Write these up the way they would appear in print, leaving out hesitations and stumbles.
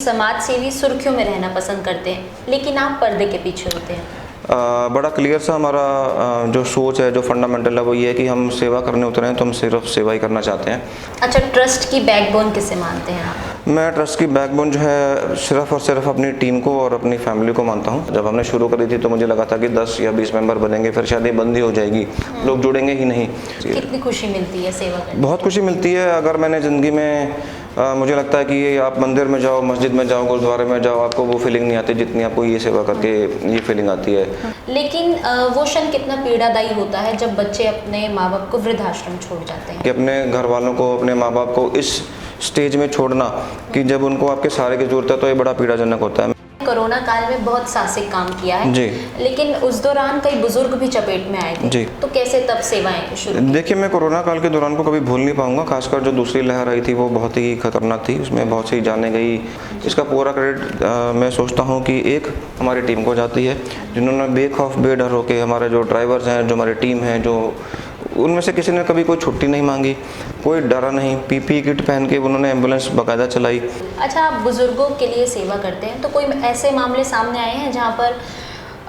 समाज सेवी सुर्खियों में रहना पसंद करते हैं, लेकिन आप पर्दे के पीछे होते हैं। बड़ा क्लियर सा हमारा जो सोच है, जो फंडामेंटल है, वो ये है कि हम सेवा करने उतरे हैं तो हम सिर्फ सेवा ही करना चाहते हैं। अच्छा, ट्रस्ट की बैकबोन किसे मानते हैं आप? मैं ट्रस्ट की बैकबोन जो है सिर्फ और सिर्फ अपनी टीम को और अपनी फैमिली को मानता हूँ। जब हमने शुरू करी थी तो मुझे लगा था कि 10 या 20 मेंबर बनेंगे, फिर शायद ये बंद ही हो जाएगी, लोग जुड़ेंगे ही नहीं। कितनी खुशी मिलती है सेवा करने? बहुत खुशी मिलती है। अगर मैंने ज़िंदगी में मुझे लगता है कि ये आप मंदिर में जाओ, मस्जिद में जाओ, गुरुद्वारे में जाओ, आपको वो फीलिंग नहीं आती जितनी आपको ये सेवा करके ये फीलिंग आती है। लेकिन वो क्षण कितना पीड़ादायी होता है जब बच्चे अपने माँ बाप को वृद्धाश्रम छोड़ जाते हैं। कि अपने घर वालों को, अपने माँ बाप को इस स्टेज में छोड़ना कि जब उनको आपके सहारे की ज़रूरत है, तो ये बड़ा पीड़ाजनक होता है। कोरोना काल में बहुत साहसिक काम किया है जी। लेकिन उस दौरान कई बुजुर्ग भी चपेट में आए थे। जी। तो कैसे तब सेवाएं शुरू की? देखिए, मैं कोरोना काल के दौरान को कभी भूल नहीं पाऊंगा। खासकर जो दूसरी लहर आई थी वो बहुत ही खतरनाक थी, उसमें बहुत सी जानें गई। इसका पूरा क्रेडिट मैं सोचता हूँ कि एक हमारी टीम को जाती है, जिन्होंने बेखौफ बेडर होकर, हमारे जो ड्राइवर्स हैं, जो हमारी टीम है, जो उनमें से किसी ने कभी कोई छुट्टी नहीं मांगी, कोई डरा नहीं, पीपी किट पहन के उन्होंने एम्बुलेंस बाकायदा चलाई। अच्छा, आप बुजुर्गों के लिए सेवा करते हैं, तो कोई ऐसे मामले सामने आए हैं जहाँ पर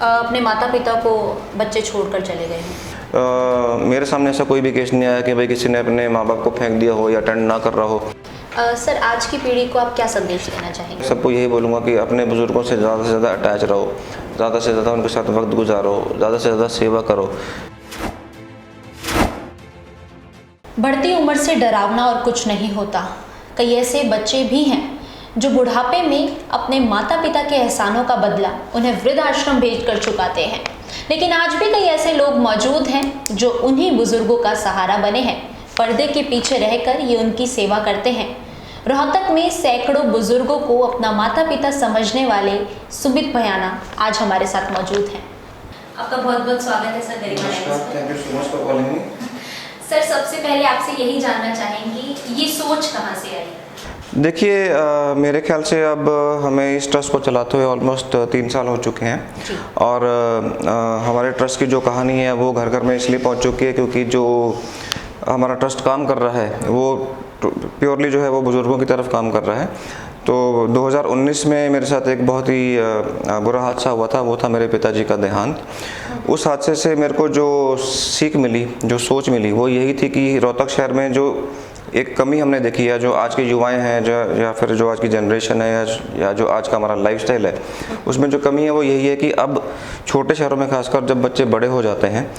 अपने माता पिता को बच्चे छोड़कर चले गए हैं? मेरे सामने ऐसा कोई भी केस नहीं आया कि भाई किसी ने अपने माँ बाप को फेंक दिया हो या अटेंड ना कर रहा हो। सर, आज की पीढ़ी को आप क्या संदेश देना चाहेंगे? सबको यही बोलूँगा कि अपने बुजुर्गों से ज़्यादा अटैच रहो, ज़्यादा से ज़्यादा उनके साथ वक्त गुजारो, ज़्यादा से ज़्यादा सेवा करो। बढ़ती उम्र से डरावना और कुछ नहीं होता। कई ऐसे बच्चे भी हैं जो बुढ़ापे में अपने माता पिता के एहसानों का बदला उन्हें वृद्धाश्रम भेजकर चुकाते हैं, लेकिन आज भी कई ऐसे लोग मौजूद हैं जो उन्हीं बुजुर्गों का सहारा बने हैं। पर्दे के पीछे रहकर ये उनकी सेवा करते हैं। रोहतक में सैकड़ों बुजुर्गों को अपना माता पिता समझने वाले सुमित भयाना आज हमारे साथ मौजूद हैं। आपका बहुत बहुत स्वागत है सर गरिमा टाइम्स में। Thank you so much for calling me. Sir, सबसे पहले आपसे यही जानना चाहेंगे, ये सोच कहाँ से आई? देखिए, मेरे ख्याल से अब हमें इस ट्रस्ट को चलाते हुए ऑलमोस्ट 3 साल हो चुके हैं और हमारे ट्रस्ट की जो कहानी है वो घर घर में इसलिए पहुंच चुकी है क्योंकि जो हमारा ट्रस्ट काम कर रहा है वो प्योरली जो है वो बुज़ुर्गों की तरफ काम कर रहा है। तो 2019 में मेरे साथ एक बहुत ही बुरा हादसा हुआ था, वो था मेरे पिताजी का देहांत। उस हादसे से मेरे को जो सीख मिली, जो सोच मिली, वो यही थी कि रोहतक शहर में जो एक कमी हमने देखी है, जो आज के युवाएं हैं, जो या फिर जो आज की जनरेशन है, या जो आज का हमारा लाइफस्टाइल है, उसमें जो कमी है वो यही है कि अब छोटे शहरों में खासकर जब बच्चे बड़े हो जाते हैं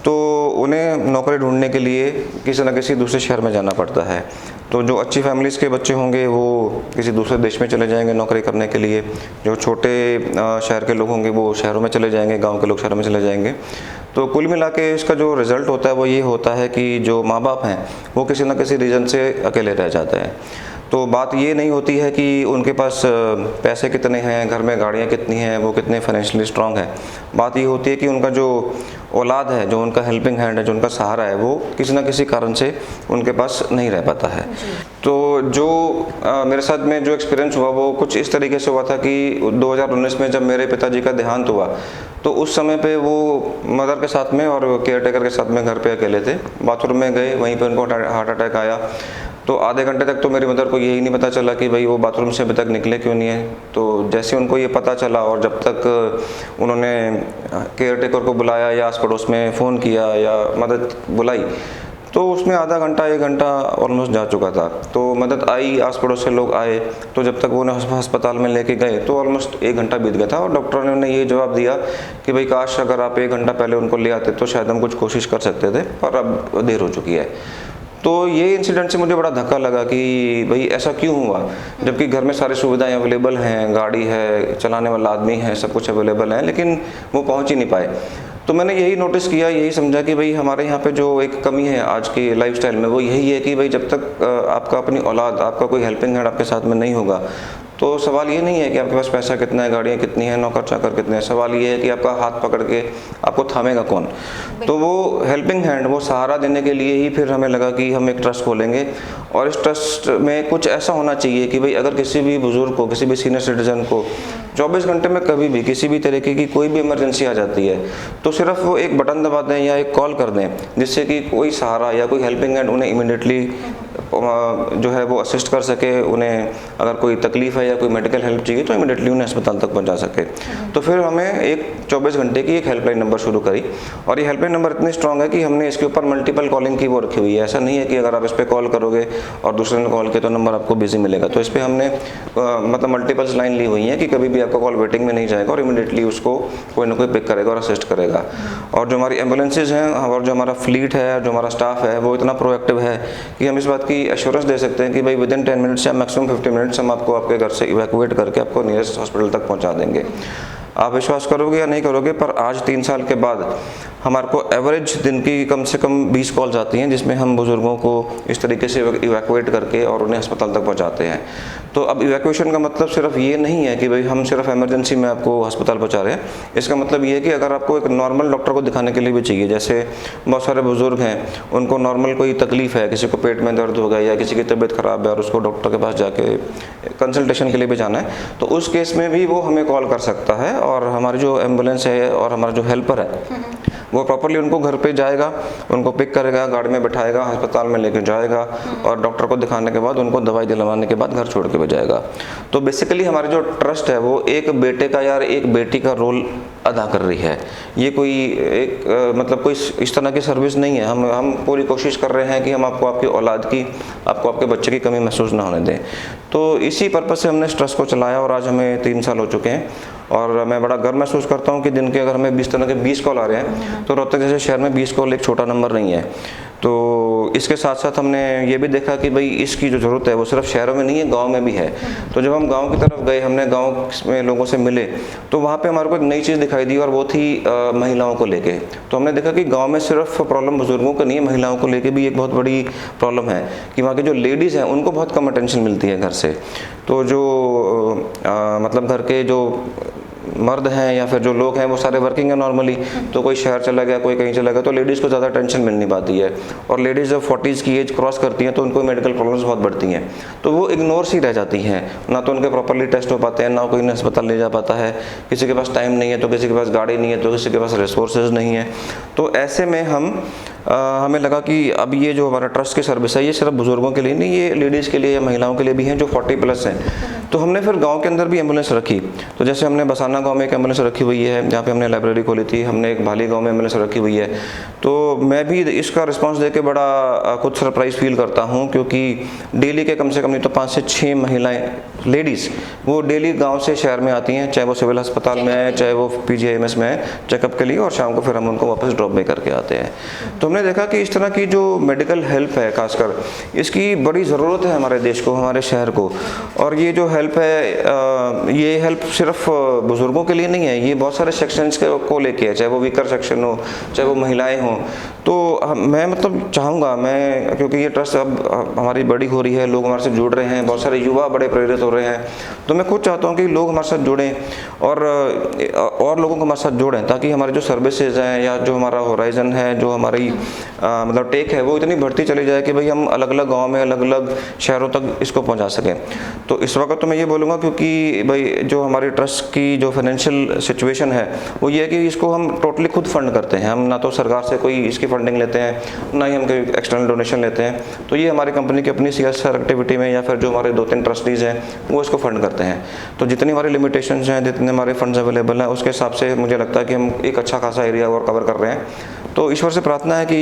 तो उन्हें नौकरी ढूंढने के लिए किसी न किसी दूसरे शहर में जाना पड़ता है। तो जो अच्छी फैमिलीज़ के बच्चे होंगे वो किसी दूसरे देश में चले जाएंगे नौकरी करने के लिए, जो छोटे शहर के लोग होंगे वो शहरों में चले जाएंगे, गांव के लोग शहरों में चले जाएंगे। तो कुल मिला के इसका जो रिज़ल्ट होता है वो ये होता है कि जो माँ बाप हैं वो किसी न किसी रीज़न से अकेले रह जाते हैं। तो बात ये नहीं होती है कि उनके पास पैसे कितने हैं, घर में गाड़ियाँ कितनी हैं, वो कितने फाइनेंशियली स्ट्रांग है। बात ये होती है कि उनका जो औलाद है, जो उनका हेल्पिंग हैंड है, जो उनका सहारा है, वो किसी न किसी कारण से उनके पास नहीं रह पाता है। तो जो मेरे साथ में जो एक्सपीरियंस हुआ वो कुछ इस तरीके से हुआ था कि 2019 में जब मेरे पिताजी का देहांत हुआ तो उस समय पे वो मदर के साथ में और केयर टेकर के साथ में घर पे अकेले थे। बाथरूम में गए, वहीं पे उनको हार्ट अटैक आया। तो आधे घंटे तक तो मेरी मदर को यही नहीं पता चला कि भाई वो बाथरूम से अभी तक निकले क्यों नहीं है। तो जैसे उनको ये पता चला और जब तक उन्होंने केयर टेकर को बुलाया या आस पड़ोस में फ़ोन किया या मदद बुलाई, तो उसमें आधा घंटा 1 घंटा ऑलमोस्ट जा चुका था। तो मदद आई, आस पड़ोस से लोग आए, तो जब तक वो उन्हें अस्पताल में लेके गए तो ऑलमोस्ट 1 घंटा बीत गया था। और डॉक्टर ने उन्हें ये जवाब दिया कि भाई काश अगर आप 1 घंटा पहले उनको ले आते तो शायद हम कुछ कोशिश कर सकते थे, पर अब देर हो चुकी है। तो ये इंसिडेंट से मुझे बड़ा धक्का लगा कि भाई ऐसा क्यों हुआ, जबकि घर में सारी सुविधाएं अवेलेबल हैं, गाड़ी है, चलाने वाला आदमी है, सब कुछ अवेलेबल है, लेकिन वो पहुंच ही नहीं पाए। तो मैंने यही नोटिस किया, यही समझा कि भाई हमारे यहाँ पे जो एक कमी है आज की लाइफस्टाइल में वो यही है कि भाई जब तक आपका अपनी औलाद, आपका कोई हेल्पिंग हैंड आपके साथ में नहीं होगा तो सवाल ये नहीं है कि आपके पास पैसा कितना है, गाड़ियाँ कितनी हैं, नौकर चाकर कितने हैं। सवाल ये है कि आपका हाथ पकड़ के आपको थामेगा कौन। तो वो हेल्पिंग हैंड, वो सहारा देने के लिए ही फिर हमें लगा कि हम एक ट्रस्ट खोलेंगे और इस ट्रस्ट में कुछ ऐसा होना चाहिए कि भाई अगर किसी भी बुजुर्ग को, किसी भी सीनियर सिटीजन को 24 घंटे में कभी भी किसी भी तरीके की कोई भी इमरजेंसी आ जाती है तो सिर्फ वो एक बटन दबा दें या एक कॉल कर दें, जिससे कि कोई सहारा या कोई हेल्पिंग हैंड उन्हें इमीडिएटली जो है वो असिस्ट कर सके, उन्हें अगर कोई तकलीफ़ है या कोई मेडिकल हेल्प चाहिए तो इमीडिएटली उन्हें अस्पताल तक पहुंचा सके। तो फिर हमें एक 24 घंटे की एक हेल्पलाइन नंबर शुरू करी, और ये हेल्पलाइन नंबर इतनी स्ट्रॉन्ग है कि हमने इसके ऊपर मल्टीपल कॉलिंग की वो रखी हुई है। ऐसा नहीं है कि अगर आप इस पर कॉल करोगे और दूसरे ने कॉल किया तो नंबर आपको बिजी मिलेगा। तो इस पर हमने मतलब मल्टीपल्स लाइन ली हुई है कि कभी भी आपका कॉल वेटिंग में नहीं जाएगा और इमीडिएटली उसको कोई ना कोई पिक करेगा और असिस्ट करेगा। और जो हमारी एम्बुलेंसेज हैं और जो हमारा फ्लीट है, जो हमारा स्टाफ है, वो इतना प्रोएक्टिव है कि हम इस बात की एश्योरेंस दे सकते हैं कि भाई विदिन 10 मिनट्स या मैक्सिमम 50 मिनट्स हम आपको आपके घर से इवैक्यूएट करके आपको नियरेस्ट हॉस्पिटल तक पहुंचा देंगे। आप विश्वास करोगे या नहीं करोगे, पर आज 3 साल के बाद हमारे को एवरेज दिन की कम से कम 20 कॉल्स आती हैं जिसमें हम बुज़ुर्गों को इस तरीके से इवैक्यूएट करके और उन्हें अस्पताल तक पहुंचाते हैं। तो अब इवैक्यूएशन का मतलब सिर्फ ये नहीं है कि भाई हम सिर्फ इमरजेंसी में आपको अस्पताल पहुंचा रहे हैं। इसका मतलब ये है कि अगर आपको एक नॉर्मल डॉक्टर को दिखाने के लिए भी चाहिए, जैसे बहुत सारे बुज़ुर्ग हैं उनको नॉर्मल कोई तकलीफ़ है, किसी को पेट में दर्द हो गया या किसी की तबीयत ख़राब है और उसको डॉक्टर के पास जाके कंसल्टेशन के लिए भी जाना है, तो उस केस में भी वो हमें कॉल कर सकता है। और हमारी जो एम्बुलेंस है और हमारा जो हेल्पर है वो प्रॉपर्ली उनको घर पे जाएगा, उनको पिक करेगा, गाड़ी में बिठाएगा, अस्पताल में लेके जाएगा और डॉक्टर को दिखाने के बाद उनको दवाई दिलवाने के बाद घर छोड़ के भी जाएगा। तो बेसिकली हमारी जो ट्रस्ट है वो एक बेटे का या एक बेटी का रोल अदा कर रही है। ये कोई एक मतलब कोई इस तरह की सर्विस नहीं है। हम पूरी कोशिश कर रहे हैं कि हम आपको आपकी औलाद की, आपको आपके बच्चे की कमी महसूस ना होने दें। तो इसी पर्पज़ से हमने इस ट्रस्ट को चलाया और आज हमें 3 साल हो चुके हैं। और मैं बड़ा गर्व महसूस करता हूँ कि दिन के अगर हमें 20 तरह के 20 कॉल आ रहे हैं तो रोहतक जैसे शहर में 20 कॉल एक छोटा नंबर नहीं है। तो इसके साथ साथ हमने ये भी देखा कि भाई इसकी जो ज़रूरत है वो सिर्फ शहरों में नहीं है, गांव में भी है। तो जब हम गांव की तरफ गए, हमने गांव में लोगों से मिले, तो वहाँ पे हमारे को एक नई चीज़ दिखाई दी और वो थी महिलाओं को लेके। तो हमने देखा कि गांव में सिर्फ प्रॉब्लम बुजुर्गों को नहीं है, महिलाओं को लेके भी एक बहुत बड़ी प्रॉब्लम है कि वहाँ के जो लेडीज़ हैं उनको बहुत कम अटेंशन मिलती है घर से। तो जो मतलब घर के जो मर्द हैं या फिर जो लोग हैं वो सारे वर्किंग है नॉर्मली, तो कोई शहर चला गया, कोई कहीं चला गया, तो लेडीज़ को ज़्यादा टेंशन मिल नहीं पाती है। और लेडीज़ जब 40s की एज क्रॉस करती हैं तो उनको मेडिकल प्रॉब्लम्स बहुत बढ़ती हैं, तो वो इग्नोर सी रह जाती हैं। ना तो उनके प्रॉपरली टेस्ट हो पाते हैं, ना कोई उन्हें अस्पताल ले जा पाता है, किसी के पास टाइम नहीं है तो किसी के पास गाड़ी नहीं है तो किसी के पास रिसोर्सेज नहीं है। तो ऐसे में हमें लगा कि अब ये जो हमारा ट्रस्ट की सर्विस है ये सिर्फ बुजुर्गों के लिए नहीं, ये लेडीज़ के लिए या महिलाओं के लिए भी हैं जो 40+ हैं। तो हमने फिर गांव के अंदर भी एम्बुलेंस रखी। तो जैसे हमने बसाना गांव में एक एम्बुलेंस रखी हुई है जहाँ पे हमने लाइब्रेरी खोली थी, हमने एक भाली गांव में एम्बुलेंस रखी हुई है। तो मैं भी इसका रिस्पांस देके बड़ा खुद सरप्राइज़ फील करता हूँ, क्योंकि डेली के कम से कम नहीं तो 5 से 6 महिलाएँ लेडीज़ वो डेली गाँव से शहर में आती हैं, चाहे वो सिविल अस्पताल में है, चाहे वो PGIMS में है चेकअप के लिए, और शाम को फिर हम उनको वापस ड्रॉप भी करके आते हैं। तो हमने देखा कि इस तरह की जो मेडिकल हेल्प है खासकर, इसकी बड़ी ज़रूरत है हमारे देश को, हमारे शहर को। और ये जो हेल्प है ये हेल्प सिर्फ बुज़ुर्गों के लिए नहीं है, ये बहुत सारे सेक्शंस को लेके है, चाहे वो वीकर सेक्शन हो, चाहे वो महिलाएं हों। तो मैं मतलब चाहूँगा क्योंकि ये ट्रस्ट अब हमारी बड़ी हो रही है, लोग हमारे से जुड़ रहे हैं, बहुत सारे युवा बड़े प्रेरित हो रहे हैं, तो मैं खुद चाहता हूँ कि लोग हमारे साथ जुड़ें और लोगों को हमारे साथ जोड़ें, ताकि हमारी जो सर्विसेज हैं या जो हमारा होराइजन है, जो हमारी मतलब टेक है, वो इतनी बढ़ती चली जाए कि भाई हम अलग अलग गाँव में, अलग अलग शहरों तक इसको पहुँचा सकें। तो इस वक्त तो मैं ये बोलूँगा, क्योंकि भाई जो हमारी ट्रस्ट की जो फाइनेंशियल सिचुएशन है वो ये है कि इसको हम टोटली खुद फंड करते हैं। हम ना तो सरकार से कोई इसकी फंडिंग लेते हैं, ना ही हम कोई एक्सटर्नल डोनेशन लेते हैं। तो ये हमारी कंपनी की अपनी CSR एक्टिविटी में, या फिर जो हमारे 2-3 ट्रस्टीज़ हैं वो इसको फंड करते हैं। तो जितनी हमारी लिमिटेशंस हैं, जितने हमारे फंड्स अवेलेबल हैं, उसके हिसाब से मुझे लगता है कि हम एक अच्छा खासा एरिया और कवर कर रहे हैं। तो ईश्वर से प्रार्थना है कि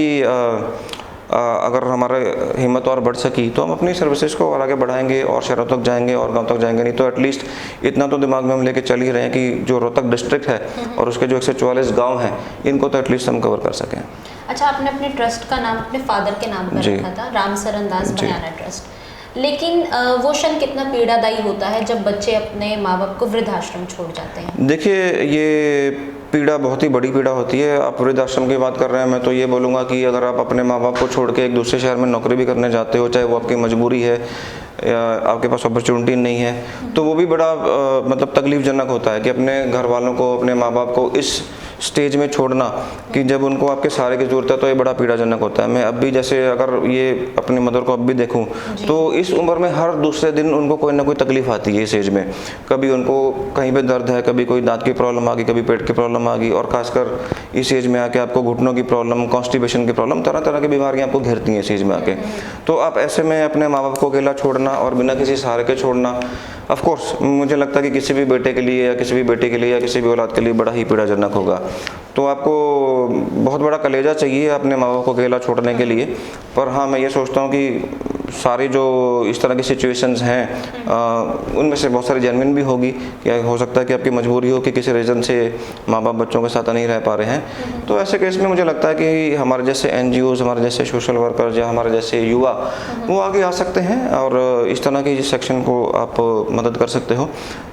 अगर हमारा हिम्मत और बढ़ सकी तो हम अपनी सर्विसेज को और आगे बढ़ाएंगे और शहरों तक जाएंगे और गांव तक जाएंगे। नहीं तो एटलीस्ट इतना तो दिमाग में हम लेके चल ही रहे हैं कि जो रोहतक डिस्ट्रिक्ट है और उसके जो 144 गांव हैं, इनको तो एटलीस्ट हम कवर कर सकें। अच्छा, आपने अपने ट्रस्ट का नाम अपने फादर के नाम पर रखा था, रामसरन दास भयाना ट्रस्ट, लेकिन वो क्षण कितना पीड़ादायी होता है जब बच्चे अपने माँ बाप को वृद्धाश्रम छोड़ जाते हैं। देखिए, ये पीड़ा बहुत ही बड़ी पीड़ा होती है। आप वृद्धाश्रम की बात कर रहे हैं, मैं तो ये बोलूँगा कि अगर आप अपने माँ बाप को छोड़ के एक दूसरे शहर में नौकरी भी करने जाते हो, चाहे वो आपकी मजबूरी है या आपके पास अपॉर्चुनिटी नहीं है, तो वो भी बड़ा मतलब तकलीफ़जनक होता है कि अपने घर वालों को, अपने माँ बाप को इस स्टेज में छोड़ना कि जब उनको आपके सहारे की ज़रूरत है तो ये बड़ा पीड़ाजनक होता है। मैं अब भी जैसे अगर ये अपनी मदर को अब भी देखूं तो इस उम्र में हर दूसरे दिन उनको कोई ना कोई तकलीफ आती है इस एज में। कभी उनको कहीं पे दर्द है, कभी कोई दांत की प्रॉब्लम आ गई, कभी पेट की प्रॉब्लम आ गई, और खासकर इस एज में आके आपको घुटनों की प्रॉब्लम, कॉन्स्टिपेशन की प्रॉब्लम, तरह तरह की बीमारियाँ आपको घेरती हैं इस एज में आके। तो आप ऐसे में अपने माँ बाप को अकेला छोड़ना और बिना किसी सहारे के छोड़ना, ऑफ कोर्स मुझे लगता है कि किसी भी बेटे के लिए या किसी भी बेटी के लिए या किसी भी औलाद के लिए बड़ा ही पीड़ाजनक होगा। तो आपको बहुत बड़ा कलेजा चाहिए अपने माँ बाप को अकेला छोड़ने के लिए। पर हाँ, मैं ये सोचता हूँ कि सारी जो इस तरह की सिचुएशंस हैं उनमें से बहुत सारी जेन्युइन भी होगी, क्या हो सकता है कि आपकी मजबूरी हो कि किसी रीज़न से माँ बाप बच्चों के साथ नहीं रह पा रहे हैं। तो ऐसे केस में मुझे लगता है कि हमारे जैसे NGOs, हमारे जैसे सोशल वर्कर्स या हमारे जैसे युवा वो आगे आ सकते हैं और इस तरह की सेक्शन को आप मदद कर सकते हो।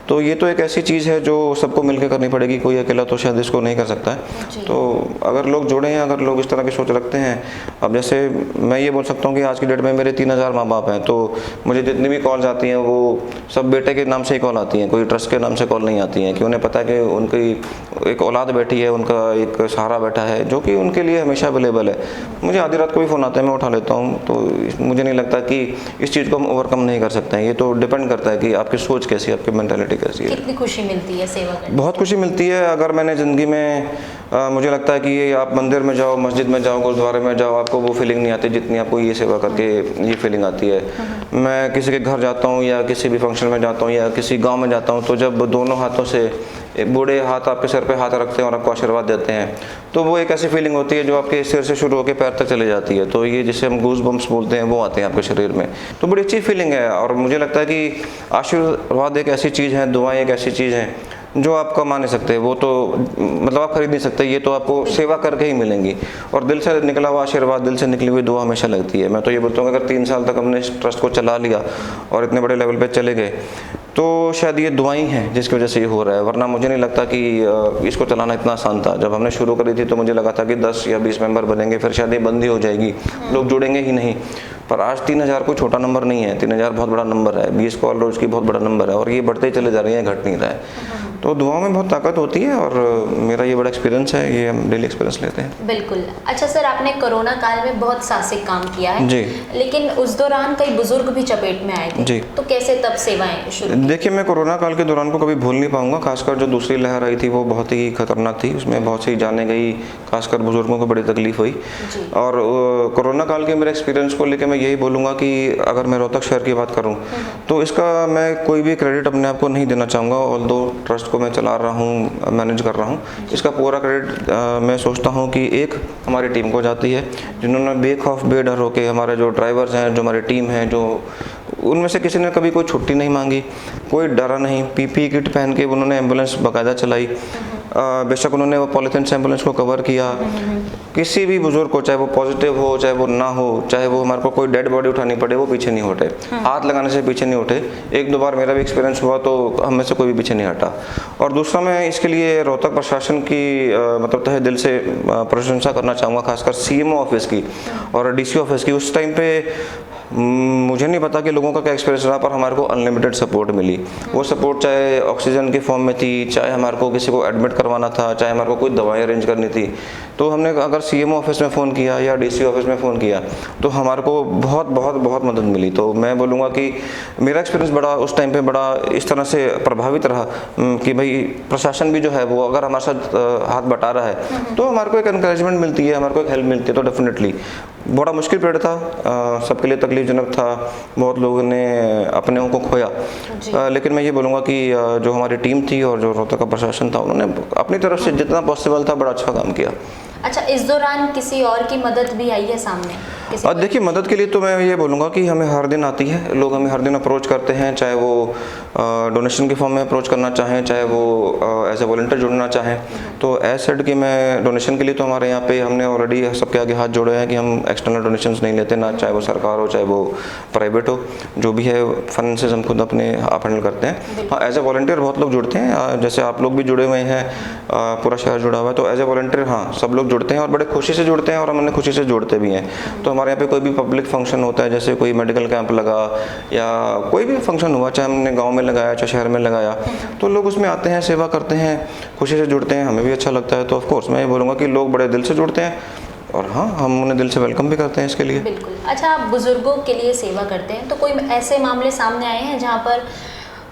तो ये तो एक ऐसी चीज़ है जो सबको मिलकर करनी पड़ेगी, कोई अकेला तो शायद इसको नहीं कर सकता है। तो अगर लोग जुड़े हैं, अगर लोग इस तरह की सोच रखते हैं, अब जैसे मैं ये बोल सकता हूँ कि आज की डेट में मेरे 3000 माँ बाप हैं, तो मुझे जितनी भी कॉल्स आती हैं वो सब बेटे के नाम से ही कॉल आती हैं, कोई ट्रस्ट के नाम से कॉल नहीं आती हैं, कि उन्हें पता है कि उनकी एक औलाद बैठी है, उनका एक सहारा बैठा है जो कि उनके लिए हमेशा अवेलेबल है। मुझे आधी रात को भी फ़ोन आता है, मैं उठा लेता हूँ। तो मुझे नहीं लगता कि इस चीज़ को हम ओवरकम नहीं कर सकते हैं। ये तो डिपेंड करता है कि आपकी सोच कैसी है, आपकी मेंटालिटी कैसी है। कितनी खुशी मिलती है सेवा करने? बहुत खुशी मिलती है। अगर मैंने ज़िंदगी में मुझे लगता है कि ये आप मंदिर में जाओ, मस्जिद में जाओ, गुरुद्वारे में जाओ, आपको वो फीलिंग नहीं आती जितनी आपको ये सेवा करके ये फीलिंग आती है। मैं किसी के घर जाता हूँ या किसी भी फंक्शन में जाता हूँ या किसी गांव में जाता हूँ, तो जब दोनों हाथों से एक बूढ़े हाथ आपके सर पे हाथ रखते हैं और आपको आशीर्वाद देते हैं, तो वो एक ऐसी फीलिंग होती है जो आपके सिर से शुरू होकर पैर तक चली जाती है। तो ये जिसे हम गूज बम्प्स बोलते हैं वो आते हैं आपके शरीर में। तो बड़ी अच्छी फीलिंग है। और मुझे लगता है कि आशीर्वाद एक ऐसी चीज़ है, दुआएं एक ऐसी चीज़ है जो आप कमा नहीं सकते, वो तो मतलब आप खरीद नहीं सकते, ये तो आपको सेवा करके ही मिलेंगी। और दिल से निकला हुआ आशीर्वाद, दिल से निकली हुई दुआ हमेशा लगती है। मैं तो ये बोलता हूँ अगर 3 साल तक हमने इस ट्रस्ट को चला लिया और इतने बड़े लेवल पे चले गए तो शायद ये दुआएं हैं जिसकी वजह से ये हो रहा है, वरना मुझे नहीं लगता कि इसको चलाना इतना आसान था। जब हमने शुरू करी थी तो मुझे लगा था कि 10 या 20 मेंबर बनेंगे, फिर शायद ये बंद ही हो जाएगी, लोग जुड़ेंगे ही नहीं। पर आज 3000 कोई छोटा नंबर नहीं है, 3000 बहुत बड़ा नंबर है, 20 कॉल रोज़ की बहुत बड़ा नंबर है, और ये बढ़ते ही चले जा रहे हैं, घट नहीं रहा है। तो दुआओं में बहुत ताकत होती है और मेरा ये बड़ा एक्सपीरियंस है, ये हम डेली एक्सपीरियंस लेते हैं। बिल्कुल। अच्छा सर, आपने कोरोना काल में बहुत साहसिक काम किया है जी, लेकिन उस दौरान कई बुजुर्ग भी चपेट में आए थे जी। तो कैसे तब सेवाएं शुरू? देखिए, मैं कोरोना काल के दौरान को कभी भूल नहीं पाऊंगा। खासकर जो दूसरी लहर आई थी वो बहुत ही खतरनाक थी, उसमें बहुत सी जानें गई, खासकर बुजुर्गों को बड़ी तकलीफ हुई। और कोरोना काल के मेरे एक्सपीरियंस को लेकर मैं यही बोलूँगा कि अगर मैं रोहतक शहर की बात करूँ तो इसका मैं कोई भी क्रेडिट अपने आप को नहीं देना चाहूँगा। ऑल्दो ट्रस्ट को मैं चला रहा हूँ, मैनेज कर रहा हूँ, इसका पूरा क्रेडिट मैं सोचता हूँ कि एक हमारी टीम को जाती है, जिन्होंने बेखौफ बेडर होकर, हमारे जो ड्राइवर्स हैं, जो हमारी टीम है, जो उनमें से किसी ने कभी कोई छुट्टी नहीं मांगी, कोई डरा नहीं, PPE किट पहन के उन्होंने एम्बुलेंस बाकायदा चलाई। बेशक उन्होंने वो पॉलीथीन से एम्बुलेंस को कवर किया। किसी भी बुजुर्ग को, चाहे वो पॉजिटिव हो चाहे वो ना हो, चाहे वो हमारे को कोई डेड बॉडी उठानी पड़े, वो पीछे नहीं हटे, हाथ लगाने से पीछे नहीं उठे। 1-2 बार मेरा भी एक्सपीरियंस हुआ तो हम में से कोई भी पीछे नहीं हटा। और दूसरा, मैं इसके लिए रोहतक प्रशासन की मतलब तहे दिल से प्रशंसा करना चाहूँगा, खासकर CMO ऑफिस की और DC ऑफिस की। उस टाइम पे मुझे नहीं पता कि लोगों का क्या एक्सपीरियंस रहा, पर हमारे को अनलिमिटेड सपोर्ट मिली। वो सपोर्ट चाहे ऑक्सीजन के फॉर्म में थी, चाहे हमारे को किसी को एडमिट करवाना था, चाहे हमारे को कोई दवाई अरेंज करनी थी, तो हमने अगर CMO ऑफिस में फ़ोन किया या DC ऑफिस में फ़ोन किया तो हमारे को बहुत बहुत बहुत मदद मिली। तो मैं बोलूँगा कि मेरा एक्सपीरियंस बड़ा उस टाइम पे बड़ा इस तरह से प्रभावित रहा कि भाई प्रशासन भी जो है वो अगर हमारे साथ हाथ बटा रहा है तो हमारे को एक एनकरेजमेंट मिलती है, हमारे को एक हेल्प मिलती है। तो डेफिनेटली बड़ा मुश्किल पीरियड था, सबके लिए तकलीफजनक था, बहुत लोगों ने अपने को खोया। लेकिन मैं ये बोलूँगा कि जो हमारी टीम थी और जो रोहतक का प्रशासन था, उन्होंने अपनी तरफ से जितना पॉसिबल था बड़ा अच्छा काम किया। अच्छा, इस दौरान किसी और की मदद भी आई है सामने? देखिए, मदद के लिए तो मैं ये बोलूँगा कि हमें हर दिन आती है, लोग हमें हर दिन अप्रोच करते हैं, चाहे वो डोनेशन के फॉर्म में अप्रोच करना चाहें, चाहे वो एज ए वॉलंटियर जुड़ना चाहें। तो एज सेड कि मैं डोनेशन के लिए तो हमारे यहाँ पे हमने ऑलरेडी सबके आगे हाथ जोड़े हैं कि हम एक्सटर्नल डोनेशंस नहीं लेते, ना चाहे वो सरकार हो चाहे वो प्राइवेट हो, जो भी है फाइनेंसेस हम खुद अपने आप हैंडल करते हैं। हाँ, एज ए वॉलंटियर बहुत लोग जुड़ते हैं, जैसे आप लोग भी जुड़े हुए हैं, पूरा शहर जुड़ा हुआ है, तो एज ए वॉलंटियर हाँ सब लोग जुड़ते हैं और बड़े खुशी से जुड़ते हैं और हम उन्हें खुशी से जोड़ते भी हैं। तो हमारे यहाँ पे कोई भी पब्लिक फंक्शन होता है, जैसे कोई मेडिकल कैंप लगा या कोई भी फंक्शन हुआ, चाहे हमने गाँव में लगाया चाहे शहर में लगाया, तो लोग उसमें आते हैं, सेवा करते हैं, खुशी से जुड़ते हैं, हमें भी अच्छा लगता है। तो ऑफकोर्स मैं ये बोलूँगा कि लोग बड़े दिल से जुड़ते हैं और हाँ, हम उन्हें दिल से वेलकम भी करते हैं इसके लिए। बिल्कुल। अच्छा, आप बुजुर्गों के लिए सेवा करते हैं, तो कोई ऐसे मामले सामने आए हैं जहाँ पर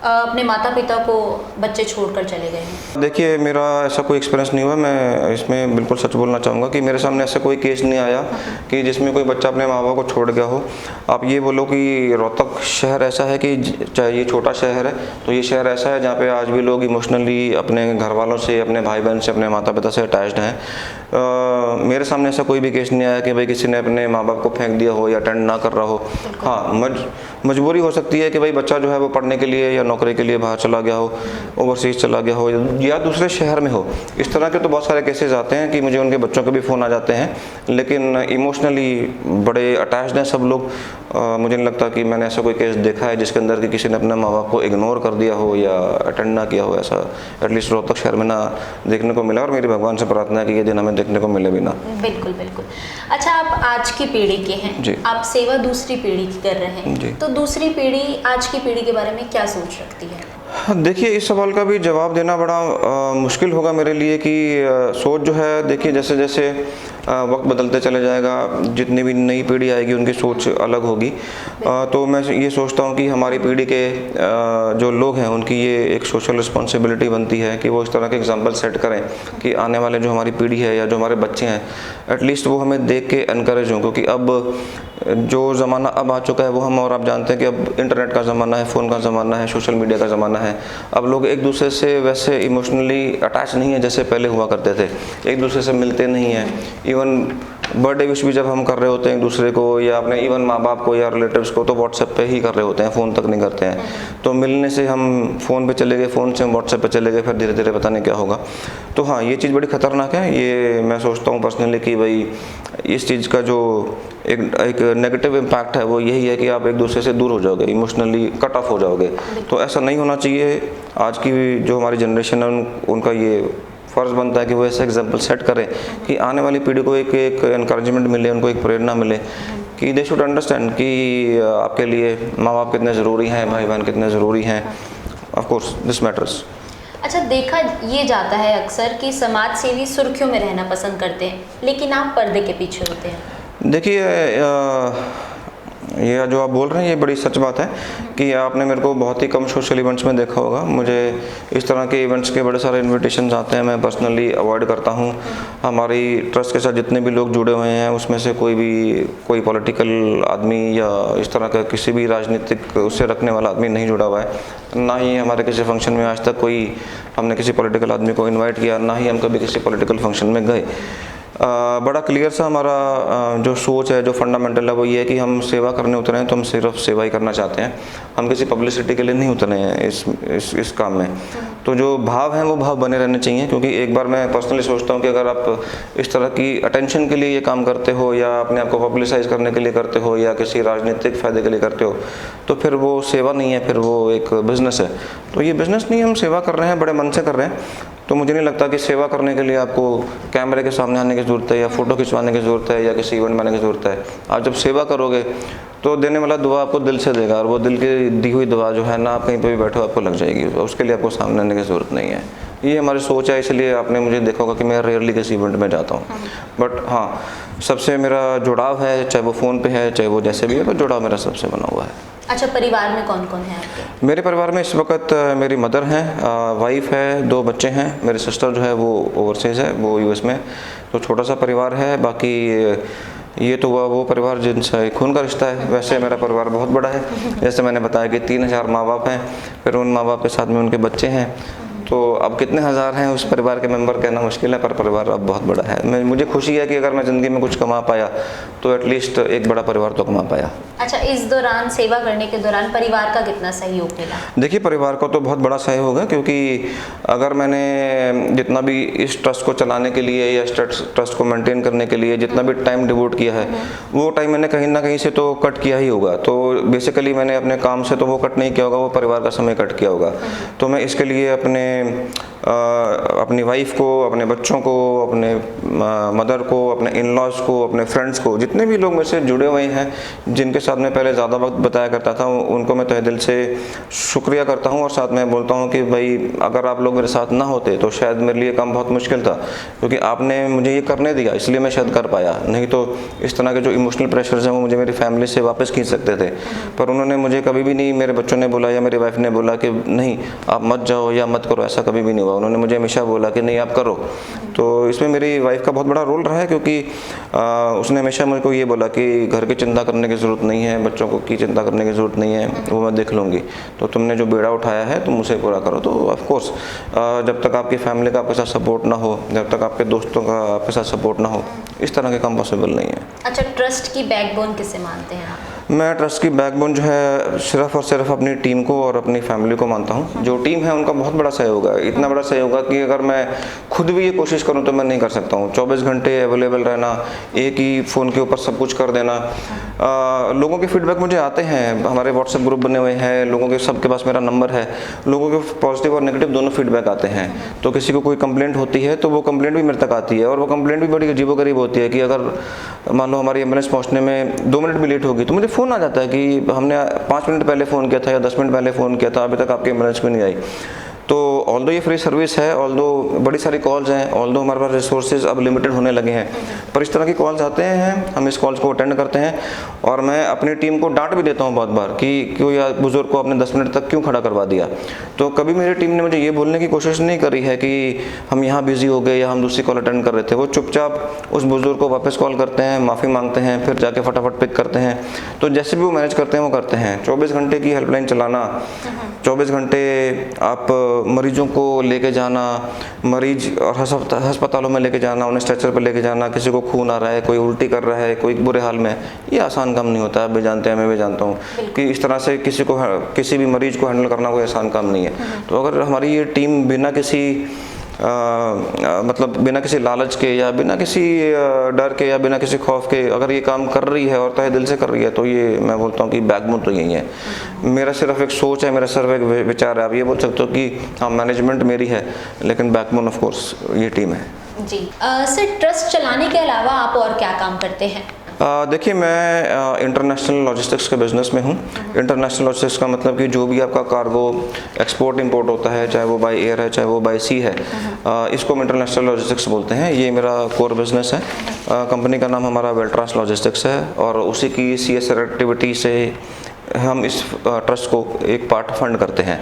अपने माता पिता को बच्चे छोड़कर चले गए हैं? देखिए, मेरा ऐसा कोई एक्सपीरियंस नहीं हुआ। मैं इसमें बिल्कुल सच बोलना चाहूँगा कि मेरे सामने ऐसा कोई केस नहीं आया कि जिसमें कोई बच्चा अपने माँ बाप को छोड़ गया हो। आप ये बोलो कि रोहतक शहर ऐसा है कि चाहे ये छोटा शहर है, तो ये शहर ऐसा है जहाँ पे आज भी लोग इमोशनली अपने घर वालों से, अपने भाई बहन से, अपने माता पिता से अटैच्ड हैं। मेरे सामने ऐसा कोई भी केस नहीं आया कि भाई किसी ने अपने माँ बाप को फेंक दिया हो या अटेंड ना कर रहा हो। हाँ, मजबूरी हो सकती है कि भाई बच्चा जो है वो पढ़ने के लिए या नौकरी के लिए बाहर चला गया हो, ओवरसीज चला गया हो या दूसरे शहर में हो। इस तरह के तो बहुत सारे केसेस आते हैं कि मुझे उनके बच्चों के भी फ़ोन आ जाते हैं, लेकिन इमोशनली बड़े अटैच्ड हैं सब लोग। मुझे नहीं लगता कि मैंने ऐसा कोई केस देखा है जिसके अंदर कि किसी ने अपने माँ बाप को इग्नोर कर दिया हो या अटेंड ना किया हो। ऐसा एटलीस्ट रोहतक शहर में ना देखने को मिला और मेरी भगवान से प्रार्थना है कि ये दिन हमें देखने को मिले भी ना। बिल्कुल बिल्कुल। अच्छा, आप आज की पीढ़ी के हैं जी। आप सेवा दूसरी पीढ़ी की कर रहे हैं जी। तो दूसरी पीढ़ी आज की पीढ़ी के बारे में क्या सोच रखती है? हाँ, देखिए, इस सवाल का भी जवाब देना बड़ा मुश्किल होगा मेरे लिए कि सोच जो है, देखिए जैसे जैसे वक्त बदलते चले जाएगा, जितनी भी नई पीढ़ी आएगी उनकी सोच अलग होगी। तो मैं ये सोचता हूँ कि हमारी पीढ़ी के जो लोग हैं उनकी ये एक सोशल रिस्पॉन्सिबिलिटी बनती है कि वो इस तरह के एग्जाम्पल सेट करें कि आने वाले जो हमारी पीढ़ी है या जो हमारे बच्चे हैं, एटलीस्ट वो हमें देख के एनकरेज हों। क्योंकि अब जो ज़माना अब आ चुका है वो हम और आप जानते हैं कि अब इंटरनेट का ज़माना है, फ़ोन का ज़माना है, सोशल मीडिया का ज़माना है। अब लोग एक दूसरे से वैसे इमोशनली अटैच नहीं है जैसे पहले हुआ करते थे, एक दूसरे से मिलते नहीं हैं। इवन बर्थडे विश भी जब हम कर रहे होते हैं एक दूसरे को या अपने इवन माँ बाप को या रिलेटिव्स को, तो व्हाट्सएप पे ही कर रहे होते हैं, फ़ोन तक नहीं करते हैं। तो मिलने से हम फ़ोन पे चले गए, फ़ोन से हम व्हाट्सएप पे चले गए, फिर धीरे धीरे पता नहीं क्या होगा। तो हाँ, ये चीज़ बड़ी ख़तरनाक है। ये मैं सोचता हूँ पर्सनली कि भाई इस चीज़ का जो एक नेगेटिव इम्पैक्ट है वो यही है कि आप एक दूसरे से दूर हो जाओगे, इमोशनली कट ऑफ हो जाओगे। तो ऐसा नहीं होना चाहिए। आज की जो हमारी जनरेशन है उनका ये फ़र्ज़ बनता है कि वो ऐसा एग्जाम्पल सेट करें कि आने वाली पीढ़ी को एक एनकरेजमेंट मिले, उनको एक प्रेरणा मिले कि दे शुड अंडरस्टैंड कि आपके लिए माँ बाप कितने ज़रूरी हैं, भाई बहन कितने ज़रूरी हैं। Of course this matters. अच्छा, देखा ये जाता है अक्सर कि समाज सेवी सुर्खियों में रहना पसंद करते हैं, लेकिन आप पर्दे के पीछे होते हैं। देखिए, ये जो आप बोल रहे हैं ये बड़ी सच बात है कि आपने मेरे को बहुत ही कम सोशल इवेंट्स में देखा होगा। मुझे इस तरह के इवेंट्स के बड़े सारे इनविटेशंस आते हैं, मैं पर्सनली अवॉइड करता हूँ। हमारी ट्रस्ट के साथ जितने भी लोग जुड़े हुए हैं उसमें से कोई पॉलिटिकल आदमी या इस तरह का किसी भी राजनीतिक उससे रखने वाला आदमी नहीं जुड़ा हुआ है। ना ही हमारे किसी फंक्शन में आज तक हमने किसी पॉलिटिकल आदमी को इन्वाइट किया, ना ही हम कभी किसी पॉलिटिकल फंक्शन में गए। बड़ा क्लियर सा हमारा जो सोच है, जो फंडामेंटल है, वो ये है कि हम सेवा करने उतरे हैं तो हम सिर्फ सेवा ही करना चाहते हैं। हम किसी पब्लिसिटी के लिए नहीं उतरे हैं इस काम में। तो जो भाव हैं वो भाव बने रहने चाहिए। क्योंकि एक बार मैं पर्सनली सोचता हूँ कि अगर आप इस तरह की अटेंशन के लिए ये काम करते हो या अपने आप को पब्लिसाइज करने के लिए करते हो या किसी राजनीतिक फ़ायदे के लिए करते हो, तो फिर वो सेवा नहीं है, फिर वो एक बिज़नेस है। तो ये बिज़नेस नहीं, हम सेवा कर रहे हैं, बड़े मन से कर रहे हैं। तो मुझे नहीं लगता कि सेवा करने के लिए आपको कैमरे के सामने आने की ज़रूरत है या फ़ोटो खिंचवाने की ज़रूरत है या किसी इवेंट में आने की ज़रूरत है। आप जब सेवा करोगे तो देने वाला दुआ आपको दिल से देगा, और वो दिल की दी हुई दुआ जो है ना, आप कहीं पे भी बैठो आपको लग जाएगी। उसके लिए आपको सामने आने की ज़रूरत नहीं है। ये हमारी सोच है, इसलिए आपने मुझे देखा होगा कि मैं रेयरली किसी इवेंट में जाता हूँ। बट हाँ, सबसे मेरा जुड़ाव है, चाहे वो फ़ोन पे है चाहे वो जैसे भी है, तो जुड़ाव मेरा सबसे बना हुआ है। अच्छा, परिवार में कौन कौन है आपके? मेरे परिवार में इस वक्त मेरी मदर हैं, वाइफ है, 2 बच्चे हैं। मेरे सिस्टर जो है वो ओवरसीज़ है, वो यूएस में। तो छोटा सा परिवार है। बाकी ये तो वो परिवार जिनसे खून का रिश्ता है। वैसे मेरा परिवार बहुत बड़ा है। जैसे मैंने बताया कि 3000 माँ बाप हैं, फिर उन माँ बाप के साथ में उनके बच्चे हैं। तो अब कितने हज़ार हैं उस परिवार के मेंबर कहना मुश्किल है, पर परिवार अब बहुत बड़ा है। मुझे खुशी है कि अगर मैं ज़िंदगी में कुछ कमा पाया तो एटलीस्ट एक बड़ा परिवार तो कमा पाया। अच्छा, इस दौरान सेवा करने के दौरान परिवार का कितना सहयोग मिला? देखिए, परिवार का तो बहुत बड़ा सहयोग है, क्योंकि अगर मैंने जितना भी इस ट्रस्ट को चलाने के लिए या इस ट्रस्ट को मेंटेन करने के लिए जितना भी टाइम डिवोट किया है, वो टाइम मैंने कहीं ना कहीं से तो कट किया ही होगा। तो बेसिकली मैंने अपने काम से तो वो कट नहीं किया होगा, वो परिवार का समय कट किया होगा। तो मैं इसके लिए अपने अपनी वाइफ को, अपने बच्चों को, अपने मदर को, अपने इन लॉज को, अपने फ्रेंड्स को, जितने भी लोग मेरे से जुड़े हुए हैं, जिनके साथ मैं पहले ज़्यादा वक्त बताया करता था, उनको मैं तहे दिल से शुक्रिया करता हूँ। और साथ में बोलता हूँ कि भाई अगर आप लोग मेरे साथ ना होते तो शायद मेरे लिए काम बहुत मुश्किल था, क्योंकि आपने मुझे ये करने दिया इसलिए मैं शायद कर पाया, नहीं तो इस तरह के जो इमोशनल प्रेशर्स हैं वो मुझे मेरी फैमिली से वापस खींच सकते थे। पर उन्होंने मुझे कभी भी नहीं, मेरे बच्चों ने बोला या मेरी वाइफ ने बोला कि नहीं आप मत जाओ या मत करो, ऐसा कभी भी नहीं हुआ। उन्होंने मुझे हमेशा बोला कि नहीं आप करो। तो इसमें मेरी वाइफ का बहुत बड़ा रोल रहा है, क्योंकि उसने हमेशा मुझको ये बोला कि घर की चिंता करने की ज़रूरत नहीं है, बच्चों को की चिंता करने की ज़रूरत नहीं है, वो मैं देख लूँगी, तो तुमने जो बेड़ा उठाया है तुम उसे पूरा करो। तो ऑफ कोर्स जब तक आपकी फैमिली का आपके साथ सपोर्ट ना हो, जब तक आपके दोस्तों का आपके साथ सपोर्ट ना हो, इस तरह के काम पॉसिबल नहीं है। अच्छा, ट्रस्ट की बैकबोन किसे मानते हैं आप? मैं ट्रस्ट की बैकबोन जो है सिर्फ और सिर्फ अपनी टीम को और अपनी फैमिली को मानता हूँ। जो टीम है उनका बहुत बड़ा सहयोग है, इतना बड़ा सहयोग है कि अगर मैं खुद भी ये कोशिश करूँ तो मैं नहीं कर सकता हूँ। 24 घंटे अवेलेबल रहना, एक ही फ़ोन के ऊपर सब कुछ कर देना। लोगों के फीडबैक मुझे आते हैं, हमारे व्हाट्सएप ग्रुप बने हुए हैं, लोगों के सबके पास मेरा नंबर है, लोगों के पॉजिटिव और नेगेटिव दोनों फीडबैक आते हैं। तो किसी को कोई कंप्लेंट होती है तो वो कंप्लेंट भी मेरे तक आती है, और वो कंप्लेंट भी बड़ी अजीबोगरीब होती है कि अगर मान लो हमारी एम्बुलेंस पहुँचने में 2 मिनट भी लेट होगी तो मुझे फ़ोन आ जाता है कि हमने 5 मिनट पहले फ़ोन किया था या 10 मिनट पहले फ़ोन किया था, अभी तक आपकी एम्बुलेंस क्यों नहीं आई। तो ऑल्दो ये फ्री सर्विस है, ऑल्दो बड़ी सारी कॉल्स हैं, ऑल्दो हमारे पास रिसोर्सेज अब लिमिटेड होने लगे हैं, पर इस तरह की कॉल्स आते हैं, हम इस कॉल्स को अटेंड करते हैं। और मैं अपनी टीम को डांट भी देता हूँ बहुत बार कि क्यों यार बुज़ुर्ग को आपने 10 मिनट तक क्यों खड़ा करवा दिया। तो कभी मेरी टीम ने मुझे ये बोलने की कोशिश नहीं करी है कि हम यहाँ बिज़ी हो गए या हम दूसरी कॉल अटेंड कर रहे थे। वो चुपचाप उस बुज़ुर्ग को वापस कॉल करते हैं, माफ़ी मांगते हैं, फिर जाके फटाफट पिक करते हैं। तो जैसे भी वो मैनेज करते हैं वो करते हैं। 24 घंटे की हेल्पलाइन चलाना, 24 घंटे आप मरीजों को लेके जाना, मरीज और अस्पतालों में लेके जाना, उन्हें स्ट्रेचर पर लेके जाना, किसी को खून आ रहा है, कोई उल्टी कर रहा है, कोई बुरे हाल में, ये आसान काम नहीं होता। आप भी जानते हैं, मैं भी जानता हूँ कि इस तरह से किसी भी मरीज को हैंडल करना कोई आसान काम नहीं है। तो अगर हमारी ये टीम बिना किसी मतलब बिना किसी लालच के या बिना किसी डर के या बिना किसी खौफ के अगर ये काम कर रही है और तहे दिल से कर रही है, तो ये मैं बोलता हूँ कि बैकबोन तो यही है। मेरा सिर्फ एक सोच है, मेरा सिर्फ एक विचार है। आप ये बोल सकते हो कि हाँ मैनेजमेंट मेरी है, लेकिन बैकबोन ऑफ कोर्स ये टीम है जी। सर, ट्रस्ट चलाने के अलावा आप और क्या काम करते हैं? देखिए, मैं इंटरनेशनल लॉजिस्टिक्स के बिज़नेस में हूँ। इंटरनेशनल लॉजिस्टिक्स का मतलब कि जो भी आपका कार्गो एक्सपोर्ट इंपोर्ट होता है, चाहे वो बाय एयर है चाहे वो बाय सी है, इसको हम इंटरनेशनल लॉजिस्टिक्स बोलते हैं। ये मेरा कोर बिज़नेस है। कंपनी का नाम हमारा वेल्ट्रास लॉजिस्टिक्स है, और उसी की CSR एक्टिविटी से हम इस ट्रस्ट को एक पार्ट फंड करते हैं।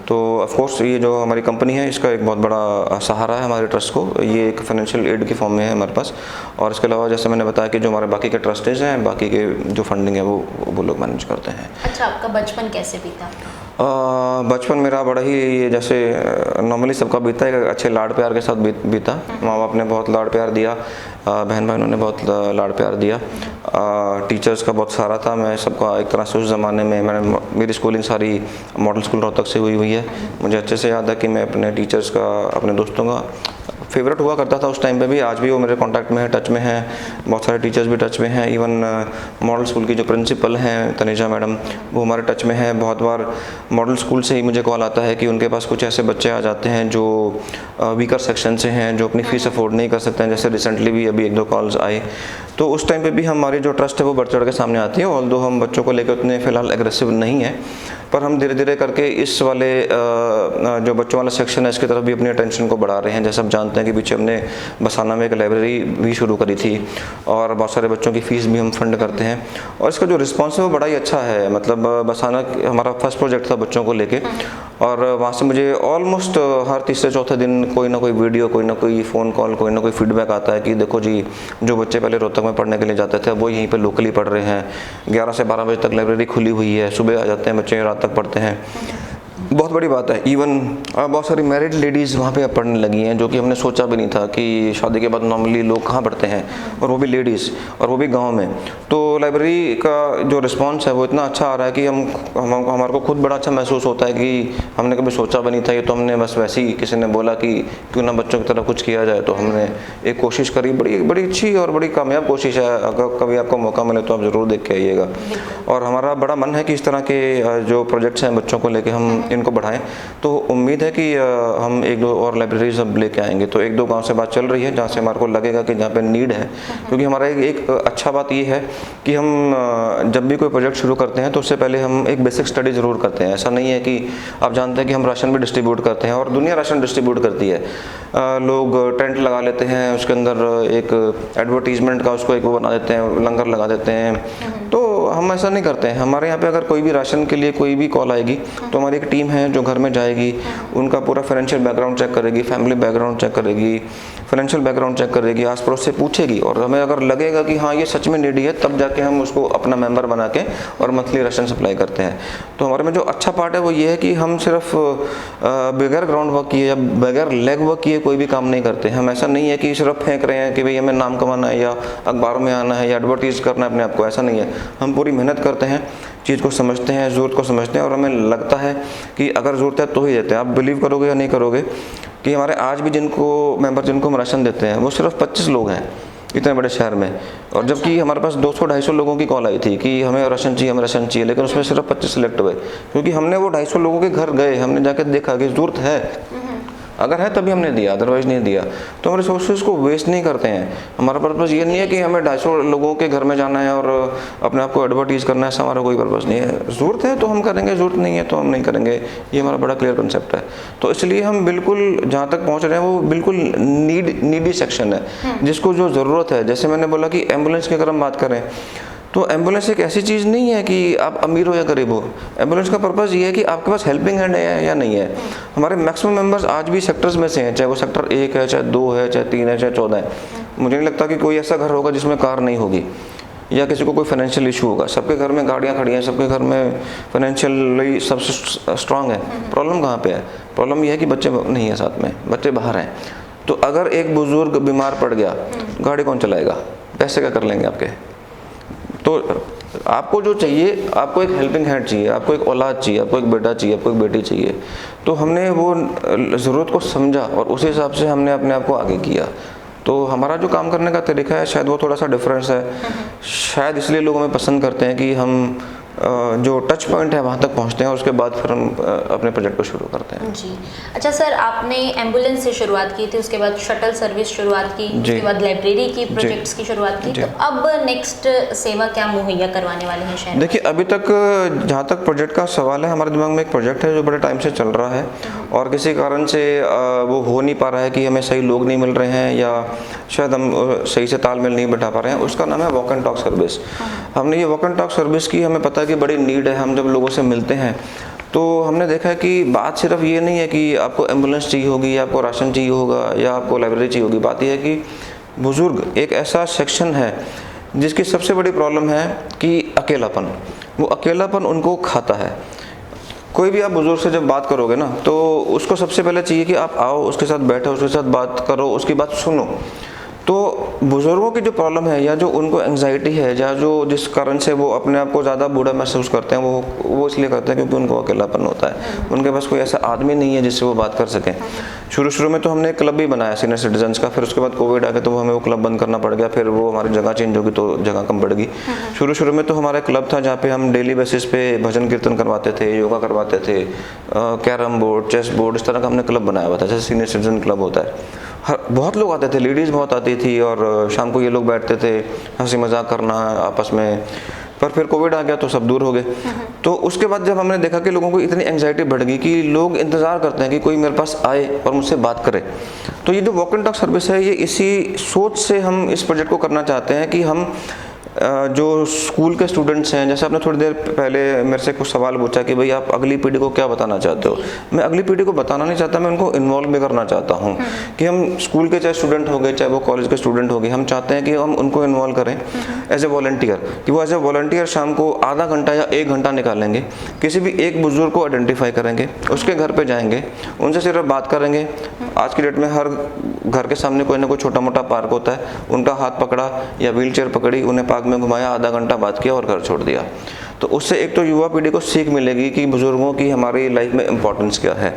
तो ऑफ कोर्स ये जो हमारी कंपनी है इसका एक बहुत बड़ा सहारा है हमारे ट्रस्ट को। ये एक फाइनेंशियल एड की फॉर्म में है हमारे पास। और इसके अलावा जैसे मैंने बताया कि जो हमारे बाकी के ट्रस्टेज हैं, बाकी के जो फंडिंग है वो लोग मैनेज करते हैं। अच्छा, आपका बचपन कैसे बीता? बचपन मेरा बड़ा ही जैसे नॉर्मली सबका बीता है, अच्छे लाड़ प्यार के साथ बीता। माँ बाप ने बहुत लाड़ प्यार दिया, बहन भाइयों ने बहुत लाड़ प्यार दिया, टीचर्स का बहुत सहारा था। मैं सबका एक तरह से उस ज़माने में मेरी स्कूलिंग सारी मॉडल स्कूल रोहतक से हुई है। मुझे अच्छे से याद है कि मैं अपने टीचर्स का, अपने दोस्तों का फेवरेट हुआ करता था उस टाइम पे भी। आज भी वो मेरे कांटेक्ट में है, टच में हैं, बहुत सारे टीचर्स भी टच में हैं। इवन मॉडल स्कूल की जो प्रिंसिपल हैं तनेजा मैडम, वो हमारे टच में हैं। बहुत बार मॉडल स्कूल से ही मुझे कॉल आता है कि उनके पास कुछ ऐसे बच्चे आ जाते हैं जो वीकर सेक्शन से हैं, जो अपनी फ़ीस अफोर्ड नहीं कर सकते हैं। जैसे रिसेंटली भी अभी 1-2 कॉल्स आए, तो उस टाइम पे भी हमारी जो ट्रस्ट है वो बढ़ चढ़ के सामने आती है। ऑल्दो हम बच्चों को लेकर उतने फ़िलहाल एग्रेसिव नहीं है, पर हम धीरे धीरे करके इस वाले जो बच्चों वाला सेक्शन है इसकी तरफ भी अपनी अटेंशन को बढ़ा रहे हैं। जैसे आप जानते हैं कि पीछे हमने बसाना में एक लाइब्रेरी भी शुरू करी थी, और बहुत सारे बच्चों की फ़ीस भी हम फंड करते हैं, और इसका जो रिस्पॉन्स है वो बड़ा ही अच्छा है। मतलब बसाना हमारा फर्स्ट प्रोजेक्ट था बच्चों को लेके, और वहाँ से मुझे ऑलमोस्ट हर तीसरे चौथे दिन कोई ना कोई वीडियो, कोई ना कोई फ़ोन कॉल, कोई ना कोई फीडबैक आता है कि देखो जी, जो बच्चे पहले रोहतक में पढ़ने के लिए जाते थे वो यहीं पे लोकली पढ़ रहे हैं। 11 से 12 बजे तक लाइब्रेरी खुली हुई है, सुबह आ जाते हैं बच्चे, रात तक पढ़ते हैं। बहुत बड़ी बात है। इवन बहुत सारी मैरिड लेडीज़ वहाँ पे अब पढ़ने लगी हैं, जो कि हमने सोचा भी नहीं था कि शादी के बाद नॉर्मली लोग कहाँ पढ़ते हैं, और वो भी लेडीज़, और वो भी गांव में। तो लाइब्रेरी का जो रिस्पांस है वो इतना अच्छा आ रहा है कि हमारे को खुद बड़ा अच्छा महसूस होता है कि हमने कभी सोचा भी नहीं था। ये तो हमने बस वैसे ही किसी ने बोला कि क्यों ना बच्चों की तरफ कुछ किया जाए, तो हमने एक कोशिश करी। बड़ी अच्छी और बड़ी कामयाब कोशिश है। अगर कभी आपको मौका मिले तो आप ज़रूर देख के आइएगा। और हमारा बड़ा मन है कि इस तरह के जो प्रोजेक्ट्स हैं बच्चों को लेके हम इनको बढ़ाएं। तो उम्मीद है कि हम 1-2 और लाइब्रेरीज अब लेके आएंगे। तो 1-2 गांव से बात चल रही है जहाँ से हमारे को लगेगा कि जहाँ पे नीड है, क्योंकि हमारा एक अच्छा बात ये है कि हम जब भी कोई प्रोजेक्ट शुरू करते हैं तो उससे पहले हम एक बेसिक स्टडी ज़रूर करते हैं। ऐसा नहीं है कि आप जानते हैं कि हम राशन भी डिस्ट्रीब्यूट करते हैं और दुनिया राशन डिस्ट्रीब्यूट करती है। लोग टेंट लगा लेते हैं, उसके अंदर एक एडवर्टीजमेंट का उसको एक वो बना देते हैं, लंगर लगा देते हैं। तो हम ऐसा नहीं करते हैं। हमारे यहाँ पे अगर कोई भी राशन के लिए कोई भी कॉल आएगी तो हमारी एक टीम है जो घर में जाएगी, उनका पूरा फाइनेंशियल बैकग्राउंड चेक करेगी, फैमिली बैकग्राउंड चेक करेगी, फाइनेंशियल बैकग्राउंड चेक करेगी, आस पड़ोस से पूछेगी, और हमें अगर लगेगा कि हाँ ये सच में नीडी है तब जाके हम उसको अपना मेंबर बना के और मंथली राशन सप्लाई करते हैं। तो हमारे में जो अच्छा पार्ट है वो ये है कि हम सिर्फ बगैर ग्राउंड वर्क किए या बगैर लेग वर्क किए कोई भी काम नहीं करते। हम ऐसा नहीं है कि सिर्फ फेंक रहे हैं कि भाई हमें नाम कमाना है या अखबारों में आना है या एडवर्टीज़ करना है अपने आप को, ऐसा नहीं है। हम पूरी मेहनत करते हैं, चीज़ को समझते हैं, ज़रूरत को समझते हैं, और हमें लगता है कि अगर ज़रूरत है तो ही देते हैं। आप बिलीव करोगे या नहीं करोगे कि हमारे आज भी जिनको हम राशन देते हैं वो सिर्फ 25 लोग हैं इतने बड़े शहर में। और जबकि हमारे पास 200-250 लोगों की कॉल आई थी कि हमें राशन चाहिए, लेकिन उसमें सिर्फ 25 सिलेक्ट हुए, क्योंकि हमने वो 250 लोगों के घर गए, हमने जाकर देखा कि ज़रूरत है, अगर है तभी हमने दिया, अदरवाइज नहीं दिया। तो हम रिसोर्सेज को वेस्ट नहीं करते हैं। हमारा पर्पज़ ये नहीं है कि हमें 250 लोगों के घर में जाना है और अपने आप को एडवर्टीज़ करना है, ऐसा हमारा कोई पर्पज़ नहीं है। ज़रूरत है तो हम करेंगे, ज़रूरत नहीं है तो हम नहीं करेंगे। ये हमारा बड़ा क्लियर कंसेप्ट है। तो इसलिए हम बिल्कुल जहाँ तक पहुँच रहे हैं वो बिल्कुल नीडी सेक्शन है, जिसको जो ज़रूरत है। जैसे मैंने बोला कि एम्बुलेंस की अगर हम बात करें तो एम्बुलेंस एक ऐसी चीज़ नहीं है कि आप अमीर हो या गरीब हो। एम्बुलेंस का पर्पज़ ये है कि आपके पास हेल्पिंग हैंड है या नहीं है। हमारे मैक्सिमम मेंबर्स आज भी सेक्टर्स में से हैं, चाहे वो सेक्टर 1 है, चाहे 2 है, चाहे 3 है, चाहे 14 है। मुझे नहीं लगता कि कोई ऐसा घर होगा जिसमें कार नहीं होगी या किसी को कोई फाइनेंशियल इशू होगा। सबके घर में गाड़ियाँ खड़ी हैं, सबके घर में फाइनेंशियली सबसे स्ट्रांग है। प्रॉब्लम कहाँ पे है? प्रॉब्लम ये है कि बच्चे नहीं है साथ में, बच्चे बाहर हैं। तो अगर एक बुजुर्ग बीमार पड़ गया, गाड़ी कौन चलाएगा? पैसे क्या कर लेंगे आपके? तो आपको जो चाहिए, आपको एक हेल्पिंग हैंड चाहिए, आपको एक औलाद चाहिए, आपको एक बेटा चाहिए, आपको एक बेटी चाहिए। तो हमने वो ज़रूरत को समझा और उस हिसाब से हमने अपने आप को आगे किया। तो हमारा जो काम करने का तरीका है शायद वो थोड़ा सा डिफरेंस है। शायद इसलिए लोग हमें पसंद करते हैं कि हम जो टच पॉइंट है वहाँ तक पहुँचते हैं और उसके बाद फिर हम अपने प्रोजेक्ट को शुरू करते हैं। जी अच्छा सर, आपने एम्बुलेंस से शुरुआत की थी, उसके बाद शटल सर्विस शुरुआत की, उसके बाद लाइब्रेरी की प्रोजेक्ट्स की शुरुआत की, तो अब नेक्स्ट सेवा क्या मुहैया करवाने वाले हैं शहर? देखिए, अभी तक जहाँ तक प्रोजेक्ट का सवाल है, हमारे दिमाग में एक प्रोजेक्ट है जो बड़े टाइम से चल रहा है और किसी कारण से वो हो नहीं पा रहा है कि हमें सही लोग नहीं मिल रहे हैं या शायद हम सही से तालमेल नहीं बैठा पा रहे हैं। उसका नाम है वॉक एंड टॉक सर्विस। हमने ये वॉक एंड टॉक सर्विस की, हमें पता है कि बड़ी नीड है। हम जब लोगों से मिलते हैं तो हमने देखा है कि बात सिर्फ ये नहीं है कि आपको एम्बुलेंस चाहिए होगी या आपको राशन चाहिए होगा या आपको लाइब्रेरी चाहिए होगी। बात यह है कि बुज़ुर्ग एक ऐसा सेक्शन है जिसकी सबसे बड़ी प्रॉब्लम है कि अकेलापन। वो अकेलापन उनको खाता है। कोई भी आप बुज़ुर्ग से जब बात करोगे ना तो उसको सबसे पहले चाहिए कि आप आओ, उसके साथ बैठो, उसके साथ बात करो, उसकी बात सुनो। तो बुज़ुर्गों की जो प्रॉब्लम है या जो उनको एंग्जाइटी है या जो जिस कारण से वो अपने आप को ज़्यादा बूढ़ा महसूस करते हैं, वो इसलिए करते हैं क्योंकि उनको अकेलापन होता है। उनके पास कोई ऐसा आदमी नहीं है जिससे वो बात कर सकें। शुरू में तो हमने एक क्लब भी बनाया सीनियर सिटीजन्स का, फिर उसके बाद कोविड आ गया तो हमें वो क्लब बंद करना पड़ गया। फिर वो हमारी जगह चेंज होगी तो जगह कम पड़ गई। शुरू में तो हमारा क्लब था जहाँ पे हम डेली बेसिस पे भजन कीर्तन करवाते थे, योगा करवाते थे, कैरम बोर्ड, चेस बोर्ड, इस तरह का हमने क्लब बनाया हुआ था, जैसे सीनियर सिटीजन क्लब होता है। बहुत लोग आते थे, लेडीज़ बहुत आती थी और शाम को ये लोग बैठते थे, हंसी मजाक करना आपस में। पर फिर कोविड आ गया तो सब दूर हो गए। तो उसके बाद जब हमने देखा कि लोगों को इतनी एंग्जाइटी बढ़ गई कि लोग इंतज़ार करते हैं कि कोई मेरे पास आए और मुझसे बात करे, तो ये जो वॉक एंड टॉक सर्विस है, ये इसी सोच से हम इस प्रोजेक्ट को करना चाहते हैं कि हम जो स्कूल के स्टूडेंट्स हैं, जैसे आपने थोड़ी देर पहले मेरे से कुछ सवाल पूछा कि भाई आप अगली पीढ़ी को क्या बताना चाहते हो। मैं अगली पीढ़ी को बताना नहीं चाहता, मैं उनको इन्वॉल्व भी करना चाहता हूँ कि हम स्कूल के चाहे स्टूडेंट हो गए, चाहे वो कॉलेज के स्टूडेंट हो गए, हम चाहते हैं कि हम उनको इन्वॉल्व करें एज ए वॉलंटियर, कि वो एज ए वॉलंटियर शाम को आधा घंटा या 1 घंटा निकालेंगे, किसी भी एक बुजुर्ग को आइडेंटिफाई करेंगे, उसके घर पर जाएंगे, उनसे सिर्फ बात करेंगे। आज की डेट में हर घर के सामने कोई ना कोई छोटा मोटा पार्क होता है, उनका हाथ पकड़ा या व्हील चेयर पकड़ी, उन्हें पार्क में घुमाया, आधा घंटा बात किया और घर छोड़ दिया। तो उससे एक तो युवा पीढ़ी को सीख मिलेगी कि बुजुर्गों की हमारी लाइफ में इम्पोर्टेंस क्या है।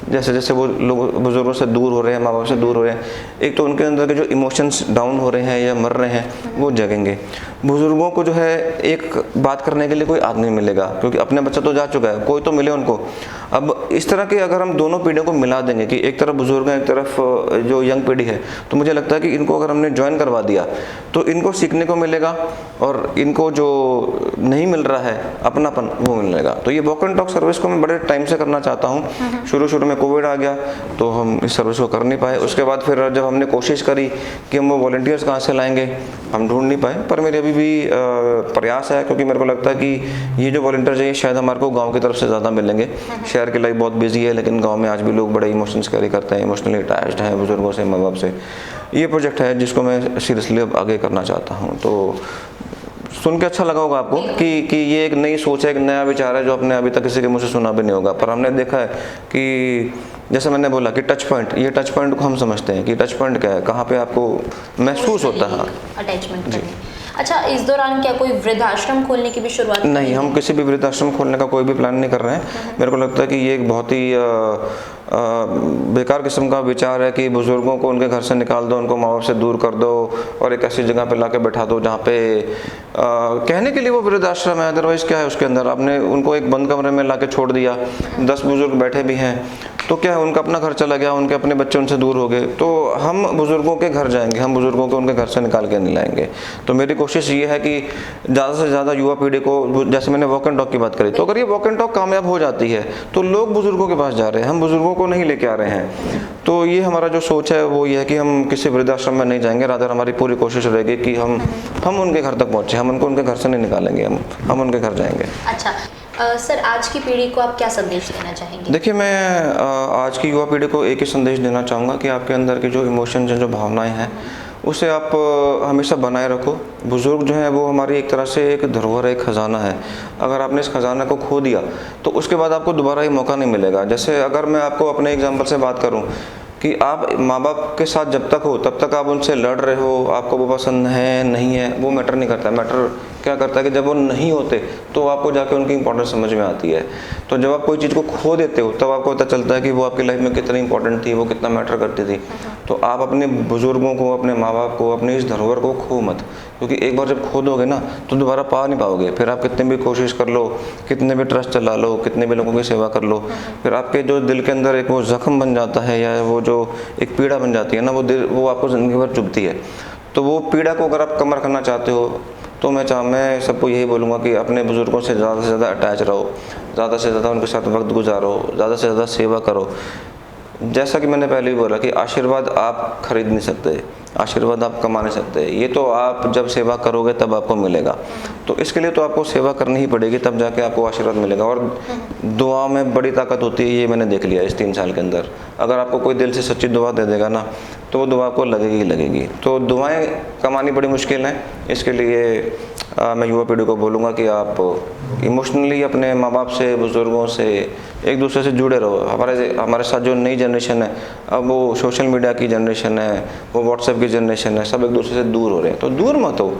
जैसे जैसे वो लोग बुजुर्गों से दूर हो रहे हैं, माँ बाप से दूर हो रहे हैं, एक तो उनके अंदर के जो इमोशंस डाउन हो रहे हैं या मर रहे हैं वो जगेंगे। बुजुर्गों को जो है एक बात करने के लिए कोई आदमी मिलेगा, क्योंकि अपने बच्चा तो जा चुका है, कोई तो मिले उनको। अब इस तरह के अगर हम दोनों पीढ़ियों को मिला देंगे कि एक तरफ बुजुर्ग हैं, एक तरफ जो यंग पीढ़ी है, तो मुझे लगता है कि इनको अगर हमने ज्वाइन करवा दिया तो इनको सीखने को मिलेगा और इनको जो नहीं मिल रहा है अपनापन, वो मिलेगा। तो ये वॉक एंड टॉक सर्विस को मैं बड़े टाइम से करना चाहता हूँ। शुरू में कोविड आ गया तो हम इस सर्विस को कर नहीं पाए। उसके बाद फिर जब हमने कोशिश करी कि हम वो वॉलंटियर्स कहाँ से लाएंगे, हम ढूंढ नहीं पाए। पर मेरे अभी भी प्रयास है, क्योंकि मेरे को लगता है कि ये जो वॉलंटियर्स हैं शायद हमारे को गांव की तरफ से ज़्यादा मिलेंगे। शहर की लाइफ बहुत बिजी है, लेकिन गांव में आज भी लोग बड़े इमोशंस कैरी करते हैं, इमोशनली अटैच्ड हैं बुजुर्गों से, माँ बाप से। ये प्रोजेक्ट है जिसको मैं सीरियसली अब आगे करना चाहता हूँ। तो सुन के अच्छा लगा होगा आपको कि ये एक नई सोच है, एक नया विचार है जो आपने अभी तक किसी के मुँह से सुना भी नहीं होगा। पर हमने देखा है कि जैसे मैंने बोला कि टच पॉइंट, ये टच पॉइंट को हम समझते हैं कि टच पॉइंट क्या है, कहाँ पे आपको महसूस होता है अटैचमेंट करने। अच्छा, इस दौरान क्या कोई वृद्धाश्रम खोलने की भी शुरुआत? नहीं, हम किसी भी वृद्धाश्रम खोलने का कोई भी प्लान नहीं कर रहे हैं। मेरे को लगता है कि ये एक बहुत ही बेकार किस्म का विचार है कि बुजुर्गों को उनके घर से निकाल दो, उनको माँ बाप से दूर कर दो और एक ऐसी जगह पे लाके बैठा दो जहाँ पे कहने के लिए वो वृद्धाश्रम है, अदरवाइज क्या है उसके अंदर। आपने उनको एक बंद कमरे में लाके छोड़ दिया, 10 बुजुर्ग बैठे भी हैं, तो क्या है, उनका अपना घर चला गया, उनके अपने बच्चे उनसे दूर हो गए। तो हम बुजुर्गों के घर जाएंगे, हम बुजुर्गों को उनके घर से निकाल के नहीं लाएंगे। तो मेरी कोशिश ये है कि ज़्यादा से ज़्यादा युवा पीढ़ी को, जैसे मैंने वॉक एंड टॉक की बात करी, तो अगर ये वॉक एंड टॉक कामयाब हो जाती है तो लोग बुजुर्गों के पास जा रहे हैं, हम बुजुर्गों को नहीं लेके आ रहे हैं। तो ये हमारा जो सोच है वो ये है कि हम किसी वृद्धाश्रम में नहीं जाएंगे, रादर हमारी पूरी कोशिश रहेगी कि हम उनके घर तक पहुँचे, हम उनको उनके घर से नहीं निकालेंगे, हम उनके घर जाएंगे। अच्छा सर, आज की पीढ़ी को आप क्या संदेश देना चाहेंगे? देखिए, मैं आज की युवा पीढ़ी को एक ही संदेश देना चाहूँगा कि आपके अंदर की जो इमोशंस हैं, जो भावनाएं हैं, उसे आप हमेशा बनाए रखो। बुज़ुर्ग जो हैं वो हमारी एक तरह से एक धरोहर है, एक ख़जाना है। अगर आपने इस खजाना को खो दिया तो उसके बाद आपको दोबारा ये मौका नहीं मिलेगा। जैसे अगर मैं आपको अपने एग्जांपल से बात करूं कि आप माँ बाप के साथ जब तक हो तब तक आप उनसे लड़ रहे हो, आपको वो पसंद है नहीं है वो मैटर नहीं करता। मैटर क्या करता है कि जब वो नहीं होते तो आपको जाके उनकी इंपॉर्टेंस समझ में आती है। तो जब आप कोई चीज़ को खो देते हो तब आपको पता चलता है कि वो आपकी लाइफ में कितनी इंपॉर्टेंट थी, वो कितना मैटर करती थी। तो आप अपने बुजुर्गों को, अपने माँ बाप को, अपनी इस धरोहर को खो मत, क्योंकि एक बार जब खो दोगे ना तो दोबारा पा नहीं पाओगे। फिर आप कितने भी कोशिश कर लो, कितने भी ट्रस्ट चला लो, कितने भी लोगों की सेवा कर लो, फिर आपके जो दिल के अंदर एक वो जख्म बन जाता है या वो जो एक पीड़ा बन जाती है ना, वो आपको ज़िंदगी भर चुभती है। तो वो पीड़ा को अगर आप कम रखना चाहते हो तो मैं सबको यही बोलूँगा कि अपने बुज़ुर्गों से ज़्यादा अटैच रहो, ज़्यादा से ज़्यादा उनके साथ वक्त गुजारो, ज़्यादा से ज़्यादा सेवा करो। जैसा कि मैंने पहले भी बोला कि आशीर्वाद आप खरीद नहीं सकते, आशीर्वाद आप कमा नहीं सकते, ये तो आप जब सेवा करोगे तब आपको मिलेगा। तो इसके लिए तो आपको सेवा करनी ही पड़ेगी, तब जाके आपको आशीर्वाद मिलेगा। और दुआ में बड़ी ताकत होती है, ये मैंने देख लिया इस 3 साल के अंदर। अगर आपको कोई दिल से सच्ची दुआ दे देगा ना तो वो दुआ आपको लगेगी ही लगेगी। तो दुआएं कमानी बड़ी मुश्किल हैं, इसके लिए मैं युवा पीढ़ी को बोलूँगा कि आप इमोशनली अपने माँ बाप से, बुज़ुर्गों से एक दूसरे से जुड़े रहो। हमारे साथ जो नई जनरेशन है, अब वो सोशल मीडिया की जनरेशन है, वो व्हाट्सएप की जनरेशन है, सब एक दूसरे से दूर हो रहे हैं। तो दूर मत हो,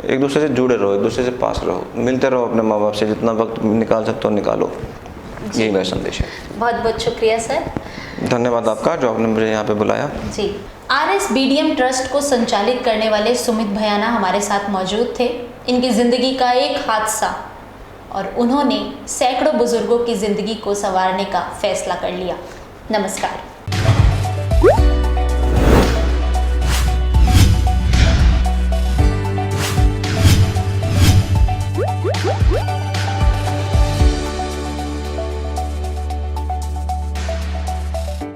एक दूसरे से जुड़े रहो, एक दूसरे से पास रहो, मिलते रहो अपने माँ बाप से, जितना वक्त निकाल सकते हो निकालो। यही मेरा संदेश है। बहुत बहुत शुक्रिया सर। धन्यवाद आपका जो आपने मुझे यहाँ पे बुलाया। जी, RSBDM ट्रस्ट को संचालित करने वाले सुमित भयाना हमारे साथ मौजूद थे। इनकी ज़िंदगी का एक हादसा और उन्होंने सैकड़ों बुजुर्गों की ज़िंदगी को संवारने का फैसला कर लिया। नमस्कार।